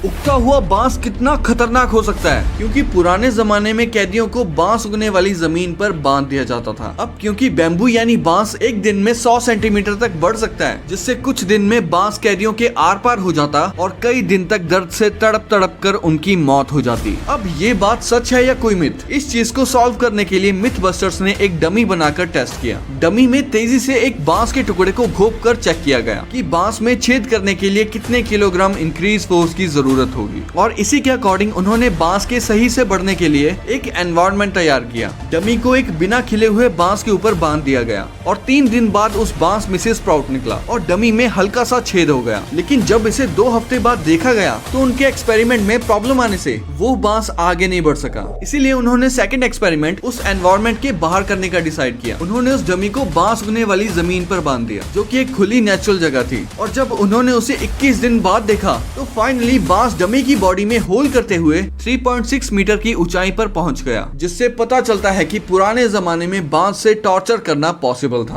उगता हुआ बांस कितना खतरनाक हो सकता है, क्योंकि पुराने जमाने में कैदियों को बांस उगने वाली जमीन पर बांध दिया जाता था। अब क्योंकि बैम्बू यानी बांस एक दिन में 100 सेंटीमीटर तक बढ़ सकता है, जिससे कुछ दिन में बांस कैदियों के आर पार हो जाता और कई दिन तक दर्द से तड़प तड़प कर उनकी मौत हो जाती। अब ये बात सच है या कोई मिथ? इस चीज को सॉल्व करने के लिए मिथ बस्टर्स ने एक डमी बनाकर टेस्ट किया। डमी में तेजी से एक बांस के टुकड़े को घोप कर चेक किया गया कि बांस में छेद करने के लिए कितने किलोग्राम इंक्रीज फोर्स की जरूरत होगी, और इसी के अकॉर्डिंग उन्होंने बांस के सही से बढ़ने के लिए एक एनवायरनमेंट तैयार किया। डमी को एक बिना खिले हुए बांस के ऊपर बांध दिया गया और 3 दिन बाद उस बांस में से स्प्राउट निकला और डमी में हल्का सा छेद हो गया। लेकिन जब इसे 2 हफ्ते बाद देखा गया तो उनके एक्सपेरिमेंट में प्रॉब्लम आने से वो बांस आगे नहीं बढ़ सका। इसीलिए उन्होंने सेकंड एक्सपेरिमेंट उस एनवायरनमेंट के बाहर करने का डिसाइड किया। उन्होंने उस डमी को बांस उगने वाली जमीन पर बांध दिया, जो कि एक खुली नेचुरल जगह थी। और जब उन्होंने उसे 21 दिन बाद देखा तो फाइनली बांस डमी की बॉडी में होल करते हुए 3.6 मीटर की ऊंचाई पर पहुंच गया, जिससे पता चलता है कि पुराने जमाने में बांस से टॉर्चर करना पॉसिबल था।